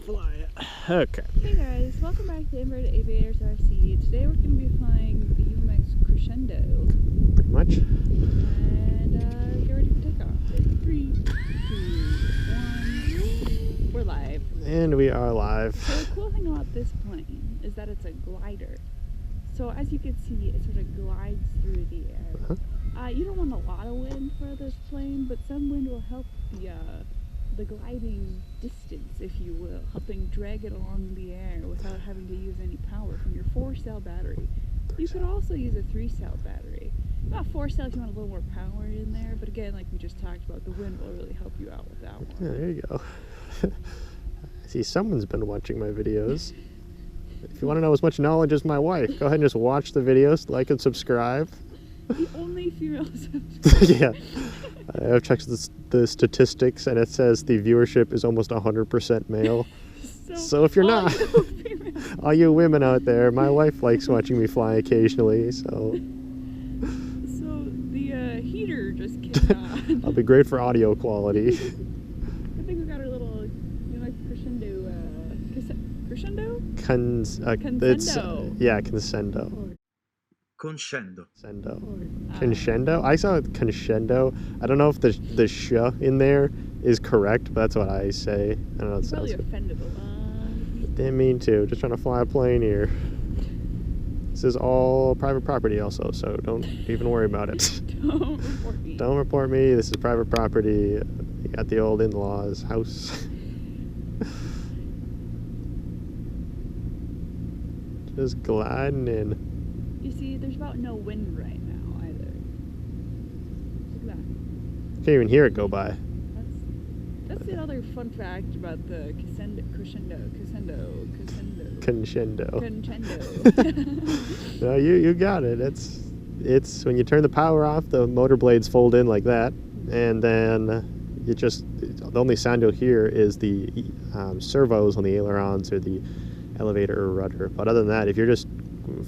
Fly it. Okay. Hey guys, welcome back to Inverted Aviators RC. Today we're going to be flying the UMX Conscendo. Pretty much. And get ready for takeoff. In 3, 2, 1. We're live. And we are live. So the cool thing about this plane is that it's a glider. So as you can see, it sort of glides through the air. You don't want a lot of wind for this plane, but some wind will help the gliding distance, if you will, helping drag it along the air without having to use any power from your 4-cell battery. You could also use a 3-cell battery. About 4 cells, you want a little more power in there, but again, like we just talked about, the wind will really help you out with that one. Yeah, there you go. I see someone's been watching my videos. If you want to know as much knowledge as my wife, go ahead and just watch the videos, like and subscribe. The only female subscriber. Yeah. I've checked the statistics, and it says the viewership is almost 100% male. So if you're not, all you women out there, my wife likes watching me fly occasionally, so the heater just kicked on. I'll be great for audio quality. I think we got our little UMX Conscendo. Conscendo. Yeah, Conscendo. Conscendo. Conscendo? I saw Conscendo. I don't know if the sh in there is correct, but that's what I say. I don't know. It probably offended a lot. Didn't mean to. Just trying to fly a plane here. This is all private property also, so don't even worry about it. Don't report me. Don't report me. This is private property. You got the old in-laws house. Just gliding in. You see, there's about no wind right now either. Look at that. Can't even hear it go by. That's the other fun fact about the Conscendo. No, you got it. It's when you turn the power off, the motor blades fold in like that, and then the only sound you'll hear is the servos on the ailerons or the elevator or rudder. But other than that, if you're just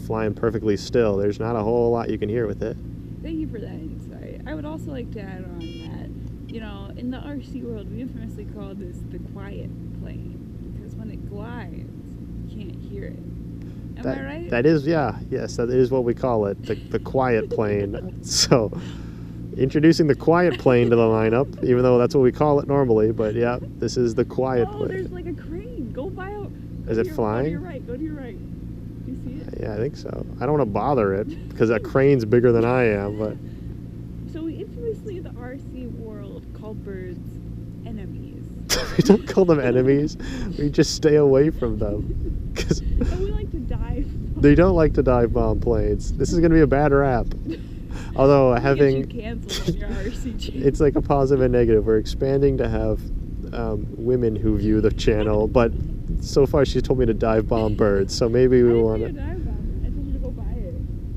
flying perfectly still, there's not a whole lot you can hear with it. Thank you for that insight. I would also like to add on that, you know, in the RC world, we infamously call this the quiet plane, because when it glides, you can't hear it. Am I right? That is, yes, that is what we call it, the quiet plane. So, introducing the quiet plane to the lineup, even though that's what we call it normally, but yeah, this is the quiet plane. Oh, there's like a crane. Go by out. Is it flying? Go to your right. Do you see it? Yeah, I think so. I don't want to bother it, because that crane's bigger than I am, but... So we infamously, in the RC world, call birds enemies. We don't call them enemies. We just stay away from them. Cause and we like to dive. They don't like to dive bomb planes. This is going to be a bad rap. Although having... Get you canceled on your RC channel. It's like a positive and negative. We're expanding to have women who view the channel, but so far she's told me to dive bomb birds, so maybe we want to... I told you to go buy it.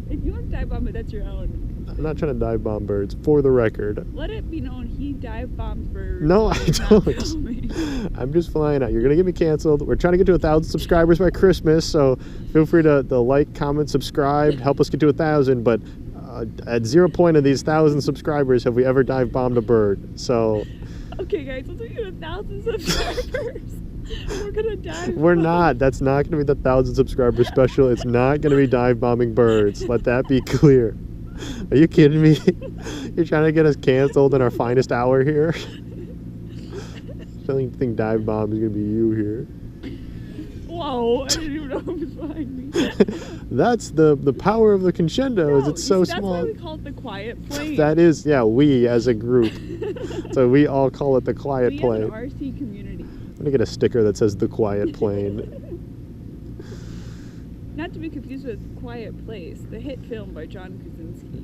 If you want to dive bomb it, that's your own. I'm not trying to dive bomb birds, for the record. Let it be known he dive bombs birds. No, I don't. I'm just flying out. You're going to get me canceled. We're trying to get to 1,000 subscribers by Christmas, so feel free to like, comment, subscribe, help us get to 1,000, but at 0 point of these 1,000 subscribers have we ever dive bombed a bird, so... Okay guys, once we get 1,000 subscribers, we're going to dive We're not. That's not going to be the 1,000 subscriber special. It's not going to be dive bombing birds. Let that be clear. Are you kidding me? You're trying to get us canceled in our finest hour here? I don't think dive bomb is going to be you here. Whoa, I didn't even know who was behind me. That's the power of the Conscendo, is it's so small. That's why we call it the quiet plane. That is, yeah, we as a group. So we all call it the quiet plane. We have an RC community. I'm going to get a sticker that says the quiet plane. Not to be confused with Quiet Place, the hit film by John Krasinski.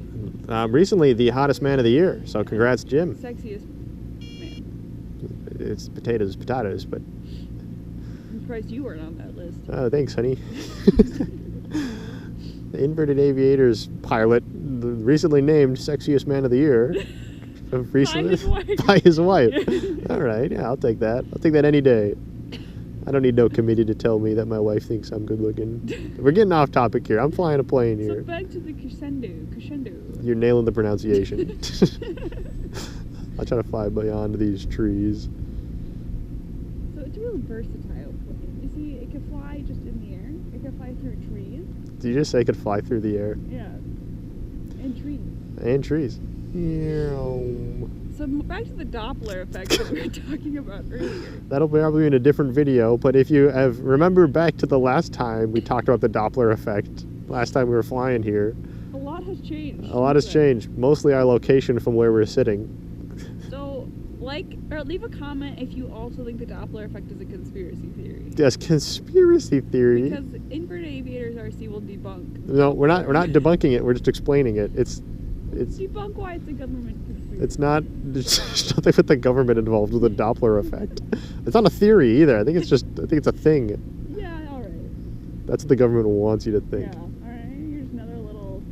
Recently, the hottest man of the year. So congrats, Jim. Sexiest man. It's potatoes, but... I'm surprised you weren't on that list. Oh, thanks, honey. The Inverted Aviators pilot, recently named Sexiest Man of the Year. Recently, by his wife. By his wife. All right, yeah, I'll take that. I'll take that any day. I don't need no committee to tell me that my wife thinks I'm good looking. We're getting off topic here. I'm flying a plane So here. back to the crescendo. You're nailing the pronunciation. I'll try to fly beyond these trees. So it's a real versatile plane. You see, it can fly just in the air. It can fly through trees. Did you just say it could fly through the air? Yeah. And trees. And trees. So back to the Doppler effect that we were talking about earlier. That'll probably be in a different video, but if you have remember back to the last time we talked about the Doppler effect, last time we were flying here, A lot has changed. a lot has since then. changed. Mostly our location from where we're sitting. So, or leave a comment if you also think the Doppler effect is a conspiracy theory. Yes, conspiracy theory. Because Inverted Aviators RC will debunk. No, we're not debunking it. We're just explaining it. It's Debunk why it's a government conspiracy. it's not. There's nothing with the government involved with the Doppler effect. It's not a theory either. I think it's a thing. Yeah, alright. That's what the government wants you to think. Yeah, alright. Here's another little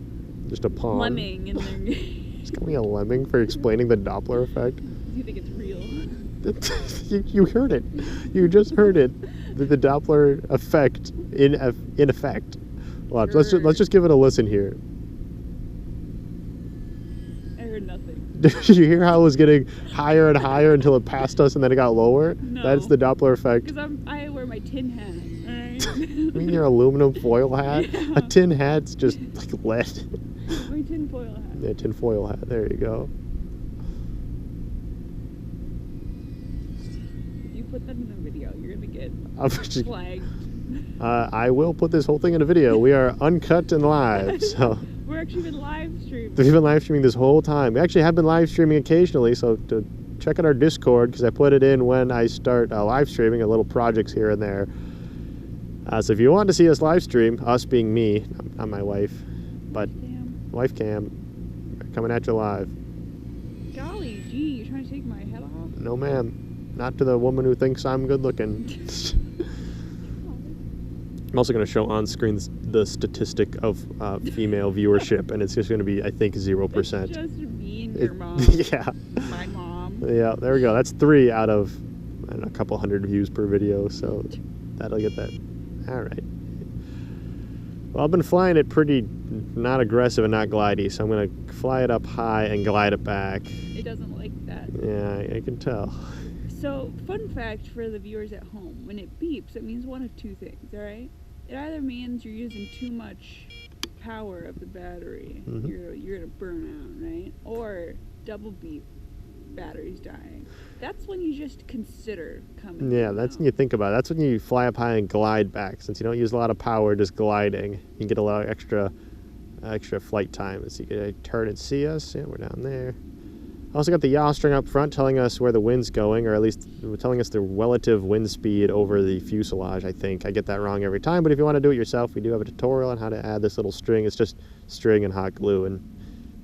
Just a pawn. lemming in there. Just call me a lemming for explaining the Doppler effect. Do you think it's real? you heard it. You just heard it. The Doppler effect in effect. Watch. Let's just give it a listen here. I heard nothing. Did you hear how it was getting higher and higher until it passed us and then it got lower? No. That's the Doppler effect. Because I wear my tin hat, alright? You mean your aluminum foil hat? Yeah. A tin hat's just like lead. My tin foil hat. Yeah, tin foil hat. There you go. If you put that in the video, you're gonna get I'm just- flagged. I will put this whole thing in a video. We are uncut and live, so We're actually been live streaming. we've been live streaming this whole time. We actually have been live streaming occasionally, so to check out our Discord because I put it in when I start live streaming, a little projects here and there. So if you want to see us live stream, us being me, not my wife, but Damn. wife cam, coming at you live. Golly gee, you're trying to take my head off? No, ma'am, not to the woman who thinks I'm good looking. I'm also going to show on screen the statistic of female viewership, and it's just going to be, I think, 0%. It's just me and your mom. Yeah. My mom. Yeah, there we go. That's 3 out of I don't know, a couple hundred views per video, so that'll get that. All right. Well, I've been flying it pretty not aggressive and not glidey, so I'm going to fly it up high and glide it back. It doesn't like that. Yeah, I can tell. So, fun fact for the viewers at home, when it beeps, it means one of two things, alright? It either means you're using too much power of the battery, Mhm. you're gonna burn out, right? Or double beep, battery's dying. That's when you just consider coming Yeah, that's when you think about it. That's when you fly up high and glide back. Since you don't use a lot of power, just gliding, you can get a lot of extra flight time. So you can turn and see us. Yeah, we're down there. Also got the yaw string up front telling us where the wind's going, or at least telling us the relative wind speed over the fuselage, I think. I get that wrong every time, but if you want to do it yourself, we do have a tutorial on how to add this little string. It's just string and hot glue, and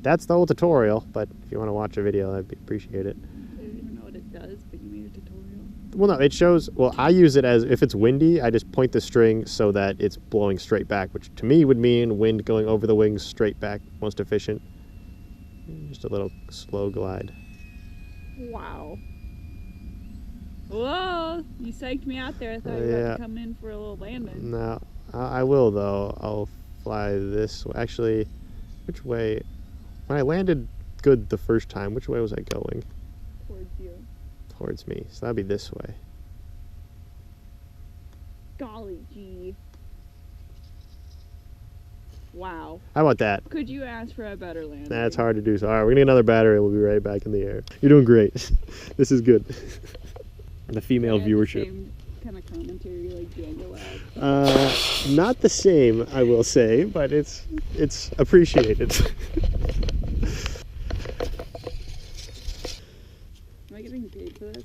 that's the whole tutorial, but if you want to watch a video, I'd appreciate it. I don't even know what it does, but you made a tutorial. Well, no, it shows, well, I use it as, if it's windy, I just point the string so that it's blowing straight back, which to me would mean wind going over the wings straight back, most efficient. Just a little slow glide. Wow. Whoa! You psyched me out there. I thought you were about to come in for a little landing. No, I will though. I'll fly this way. Actually, which way? When I landed good the first time, which way was I going? Towards you. Towards me. So that'd be this way. Golly gee. Wow. How about that? Could you ask for a better landing? That's hard to do. So, all right, we're gonna get another battery. We'll be right back in the air. You're doing great. This is good. The female I had viewership. The same kind of commentary like Daniel had. Not the same, I will say, but it's appreciated. Am I getting paid for this?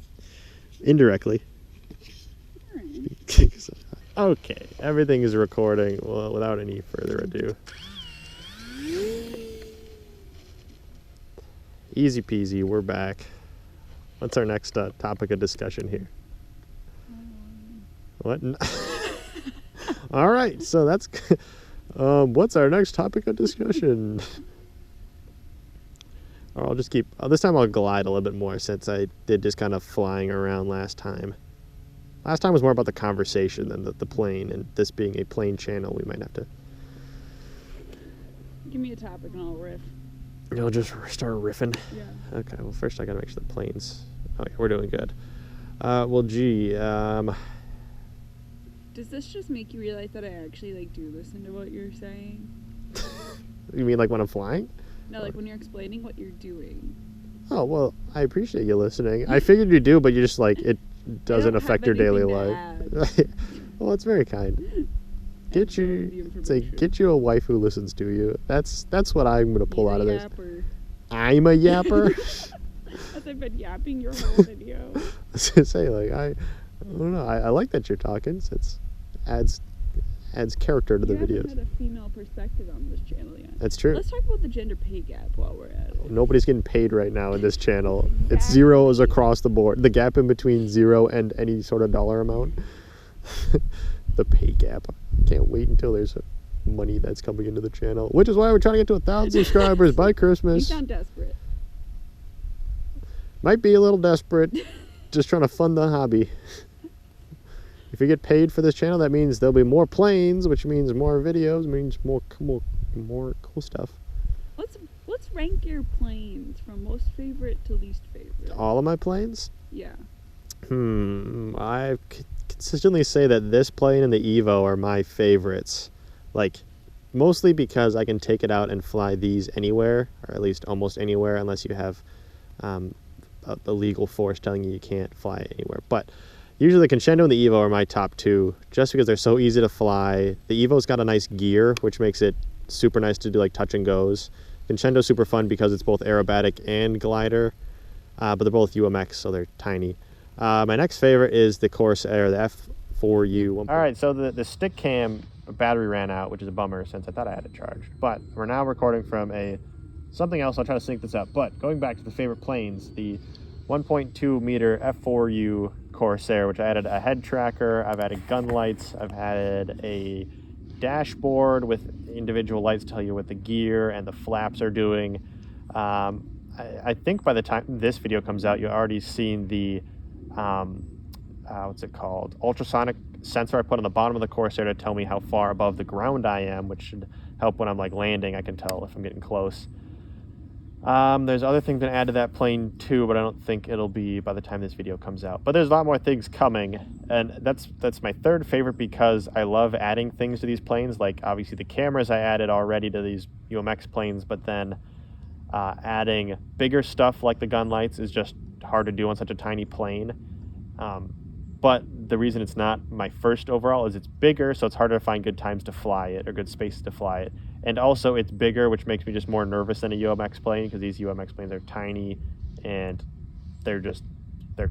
Indirectly. Alright. Okay, everything is recording. Well, without any further ado. Easy peasy, we're back. What's our next topic of discussion here? What? All right, so that's what's our next topic of discussion? Or I'll just keep. This time I'll glide a little bit more since I did just kind of flying around last time. Last time was more about the conversation than the plane, and this being a plane channel, we might have to... Give me a topic and I'll riff. You'll just start riffing? Yeah. Okay, well, first I gotta make sure the planes... Oh, yeah, we're doing good. Well, gee, Does this just make you realize that I actually, like, do listen to what you're saying? You mean like when I'm flying? No, like when you're explaining what you're doing. Oh, well, I appreciate you listening. I figured you do, but you just, like, it doesn't affect your daily life. Well, it's very kind. Get you a wife who listens to you. That's what I'm gonna pull out of this. Yapper. I'm a yapper. As I've been yapping your whole video. I was gonna say, like, I don't know. I like that you're talking. It adds character to the videos. You haven't had a female perspective on this channel yet. That's true. Let's talk about the gender pay gap while we're at it. Nobody's getting paid right now in this channel. It's zeros across the board. The gap in between zero and any sort of dollar amount. The pay gap. I can't wait until there's money that's coming into the channel, which is why we're trying to get to 1,000 subscribers by Christmas. You sound desperate. Might be a little desperate. Just trying to fund the hobby. If you get paid for this channel, that means there'll be more planes, which means more videos, means more cool stuff. Let's rank your planes from most favorite to least favorite. All of my planes? Yeah. I consistently say that this plane and the Evo are my favorites. Like, mostly because I can take it out and fly these anywhere, or at least almost anywhere, unless you have a legal force telling you can't fly anywhere. But usually the Conscendo and the Evo are my top two, just because they're so easy to fly. The Evo's got a nice gear, which makes it super nice to do like touch and goes. Conscendo's super fun because it's both aerobatic and glider, but they're both UMX, so they're tiny. My next favorite is the Corsair, the F4U. All right, so the stick cam battery ran out, which is a bummer since I thought I had it charged. But we're now recording from something else. I'll try to sync this up. But going back to the favorite planes, the 1.2 meter F4U Corsair, which I added a head tracker, I've added gun lights, I've added a dashboard with individual lights to tell you what the gear and the flaps are doing. I think by the time this video comes out, you've already seen the what's it called, ultrasonic sensor I put on the bottom of the Corsair to tell me how far above the ground I am, which should help when I'm like landing. I can tell if I'm getting close. There's other things to add to that plane too, but I don't think it'll be by the time this video comes out. But there's a lot more things coming, and that's my third favorite because I love adding things to these planes. Like obviously the cameras I added already to these UMX planes, but then adding bigger stuff like the gun lights is just hard to do on such a tiny plane. But the reason it's not my first overall is it's bigger, so it's harder to find good times to fly it or good spaces to fly it. And also it's bigger, which makes me just more nervous than a UMX plane because these UMX planes are tiny and they're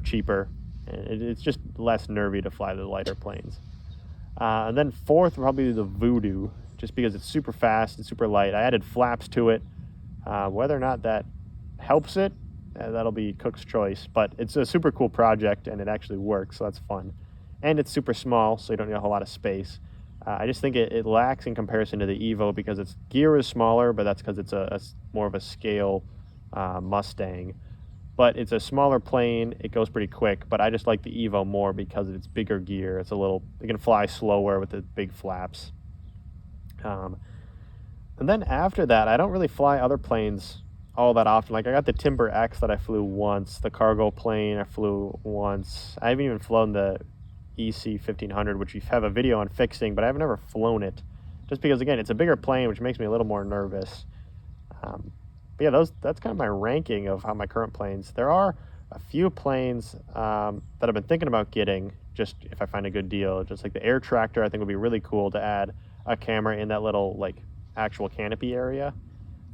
cheaper. And it's just less nervy to fly the lighter planes. And then fourth, probably the Voodoo, just because it's super fast and super light. I added flaps to it. Whether or not that helps it, that'll be Cook's choice, but it's a super cool project and it actually works, so that's fun. And it's super small, so you don't need a whole lot of space. I just think it lacks in comparison to the Evo because its gear is smaller, but that's because it's a more of a scale Mustang. But it's a smaller plane, it goes pretty quick, but I just like the Evo more because of its bigger gear. It can fly slower with the big flaps. And then after that, I don't really fly other planes all that often. Like I got the Timber X that I flew once, the cargo plane I flew once. I haven't even flown the EC 1500, which we have a video on fixing, but I've never flown it just because again it's a bigger plane, which makes me a little more nervous. But yeah, that's kind of my ranking of how my current planes. There are a few planes that I've been thinking about getting, just if I find a good deal, just like the Air Tractor. I think would be really cool to add a camera in that little like actual canopy area.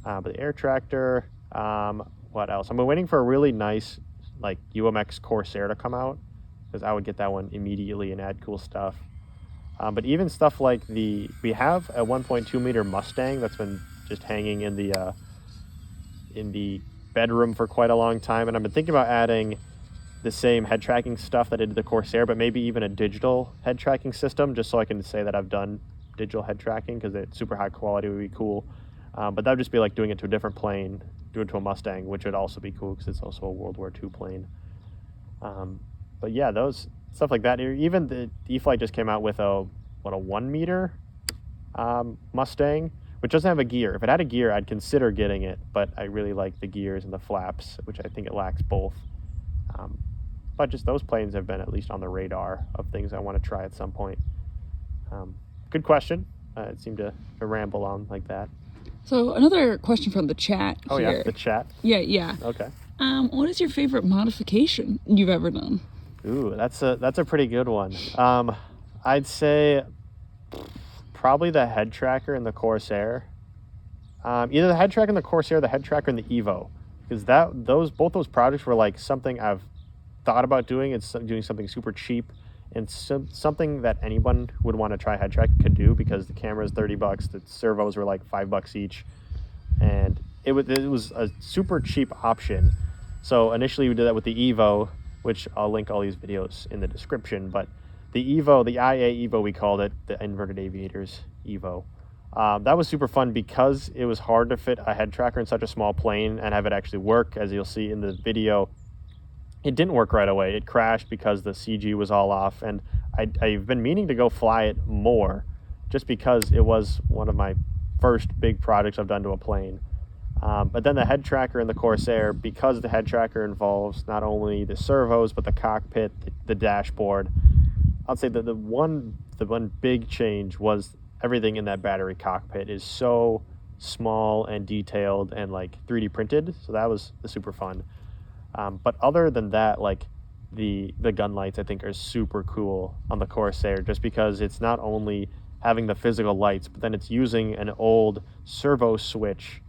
But the Air Tractor, what else? I'm waiting for a really nice like UMX Corsair to come out because I would get that one immediately and add cool stuff. But even stuff like we have a 1.2 meter Mustang that's been just hanging in the bedroom for quite a long time, and I've been thinking about adding the same head tracking stuff that I did to the Corsair, but maybe even a digital head tracking system, just so I can say that I've done digital head tracking because it's super high quality, would be cool. But that would just be like doing it to a different plane, do it to a Mustang, which would also be cool because it's also a World War II plane. But yeah, those stuff like that. Even the E-flite just came out with a 1 meter Mustang, which doesn't have a gear. If it had a gear, I'd consider getting it, but I really like the gears and the flaps, which I think it lacks both. But just those planes have been at least on the radar of things I want to try at some point. Good question. It seemed to ramble on like that. So another question from the chat Oh here. yeah, the chat. Yeah. Okay. What is your favorite modification you've ever done? Ooh, that's a pretty good one. I'd say probably the head tracker and the Corsair. Either the head tracker and the Corsair, the head tracker and the Evo, because both those projects were like something I've thought about doing. It's doing something super cheap and something that anyone would want to try head track could do, because the camera is $30, the servos were like $5 each, and it was a super cheap option. So initially we did that with the Evo, which I'll link all these videos in the description. But the Evo, the IA Evo we called it, the Inverted Aviators Evo, that was super fun because it was hard to fit a head tracker in such a small plane and have it actually work. As you'll see in the video, it didn't work right away. It crashed because the CG was all off, and I've been meaning to go fly it more just because it was one of my first big projects I've done to a plane. But then the head tracker and the Corsair, because the head tracker involves not only the servos but the cockpit, the dashboard, I'd say that the one big change was everything in that battery cockpit is so small and detailed and like 3D printed, so that was super fun. But other than that, like the gun lights I think are super cool on the Corsair, just because it's not only having the physical lights, but then it's using an old servo switch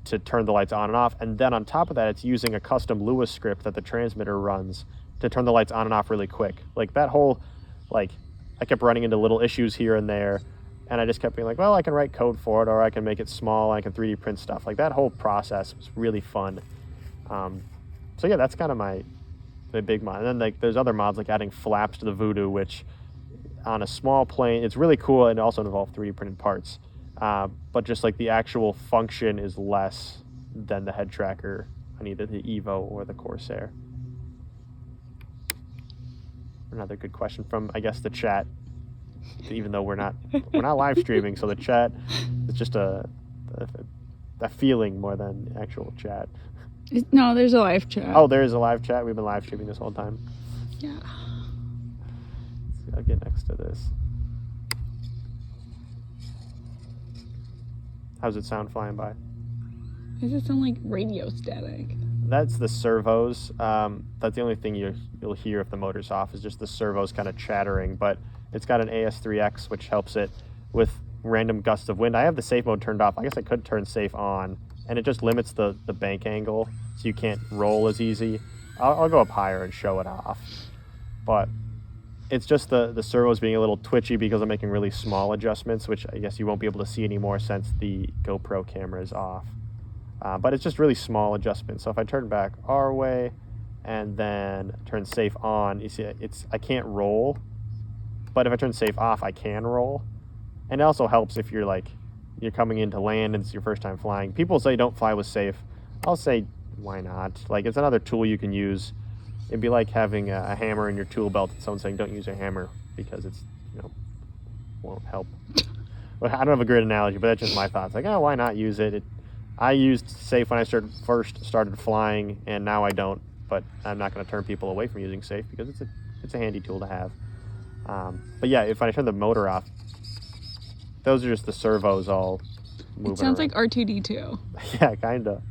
to turn the lights on and off, and then on top of that it's using a custom Lewis script that the transmitter runs to turn the lights on and off really quick. Like that whole, like, I kept running into little issues here and there, and I just kept being like, well, I can write code for it, or I can make it small, I can 3D print stuff. Like that whole process was really fun. So yeah, that's kind of the big mod. And then like there's other mods like adding flaps to the Voodoo, which on a small plane, it's really cool, and also involve 3D printed parts. But just like the actual function is less than the head tracker on either the Evo or the Corsair. Another good question from, I guess, the chat, even though we're not live streaming, so the chat is just a feeling more than actual chat. No, there's a live chat. Oh, there is a live chat. We've been live streaming this whole time. Yeah. I'll get next to this. How's it sound flying by? Does it sound like radio static? That's the servos. That's the only thing you'll hear if the motor's off, is just the servos kind of chattering. But it's got an AS3X, which helps it with random gusts of wind. I have the safe mode turned off. I guess I could turn safe on, and it just limits the bank angle, so you can't roll as easy. I'll go up higher and show it off. But it's just the servos being a little twitchy because I'm making really small adjustments, which I guess you won't be able to see anymore since the GoPro camera is off. But it's just really small adjustments. So if I turn back our way and then turn safe on, you see I can't roll. But if I turn safe off, I can roll. And it also helps if you're coming into land and it's your first time flying. People say don't fly with safe. I'll say, why not? Like, it's another tool you can use. It'd be like having a hammer in your tool belt and someone saying don't use a hammer because it's, won't help. But I don't have a great analogy, but that's just my thoughts. Like, oh, why not use it? I used safe when I first started flying, and now I don't. But I'm not going to turn people away from using safe because it's a handy tool to have. But yeah, if I turn the motor off, those are just the servos all moving. It sounds around. like R2D2. Yeah, kinda.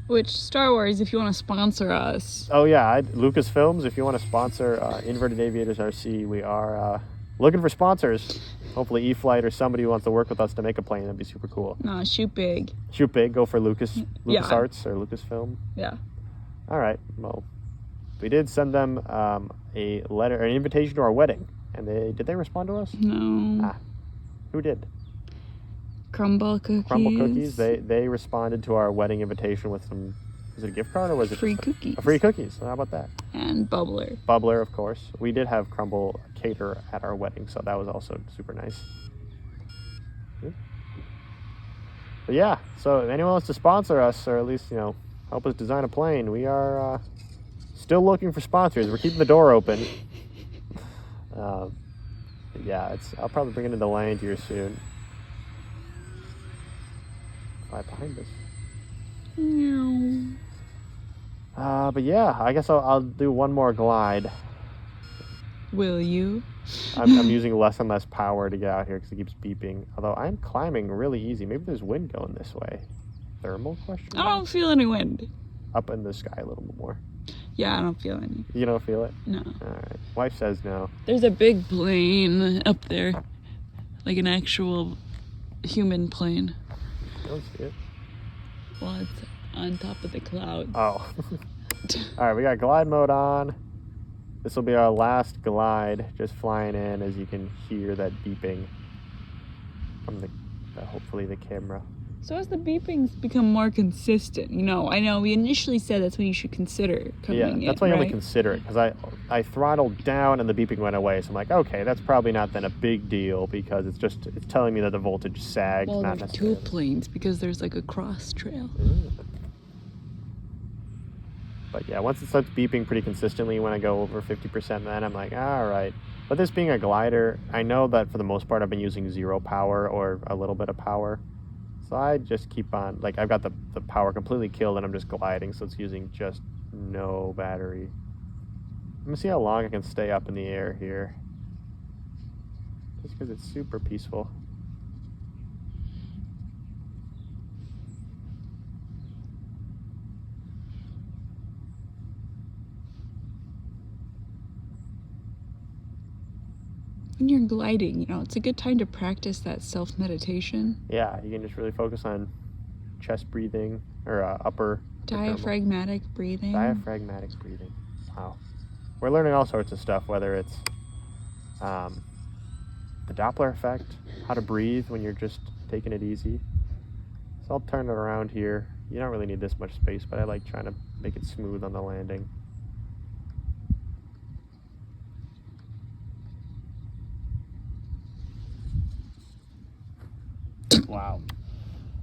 Which, Star Wars, if you want to sponsor us. Oh yeah, Lucasfilms, if you want to sponsor Inverted Aviators RC, we are looking for sponsors. Hopefully E-flite or somebody who wants to work with us to make a plane. That'd be super cool. Nah, shoot big. Shoot big, go for LucasArts or Lucasfilm. Yeah. All right, well, we did send them a letter, an invitation to our wedding, and did they respond to us? No. Who did? Crumble cookies. Crumble Cookies. They responded to our wedding invitation with some. Was it a gift card or was it free cookies? Free cookies. So how about that? And Bubbler. Bubbler, of course. We did have Crumble cater at our wedding, so that was also super nice. But yeah, so if anyone wants to sponsor us, or at least help us design a plane, we are Still looking for sponsors. We're keeping the door open. Yeah, I'll probably bring it into land here soon. Fly behind us. But yeah, I guess I'll do one more glide. Will you? I'm using less and less power to get out here because it keeps beeping. Although I'm climbing really easy. Maybe there's wind going this way. Thermal question? I don't feel any wind. Up in the sky a little bit more. Yeah, I don't feel any. You don't feel it? No. Alright. Wife says no. There's a big plane up there. Like an actual human plane. I don't see it. Well, it's on top of the clouds. Oh. Alright, we got glide mode on. This will be our last glide, just flying in as you can hear that beeping from hopefully the camera. So as the beepings become more consistent, you know, I know we initially said that's when you should consider coming in, Yeah, that's why I only right? consider it, because I throttled down and the beeping went away, so I'm like, okay, that's probably not then a big deal, because it's telling me that the voltage sags, Well, not there's necessarily. two planes because there's like a cross trail. But yeah, once it starts beeping pretty consistently when I go over 50%, then I'm like, all right. But this being a glider, I know that for the most part I've been using 0 power or a little bit of power. So I just keep on, like I've got the power completely killed and I'm just gliding, so it's using just no battery. I'm gonna see how long I can stay up in the air here. Just because it's super peaceful. When you're gliding, you know, it's a good time to practice that self-meditation. Yeah, you can just really focus on chest breathing, or upper Diaphragmatic breathing. Diaphragmatic breathing. Wow. We're learning all sorts of stuff, whether it's the Doppler effect, how to breathe when you're just taking it easy. So I'll turn it around here. You don't really need this much space, but I like trying to make it smooth on the landing. Wow.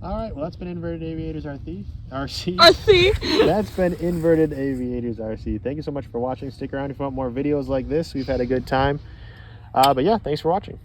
All right, well, that's been Inverted Aviators RC. RC. That's been Inverted Aviators RC. Thank you so much for watching. Stick around if you want more videos like this. We've had a good time. But yeah, thanks for watching.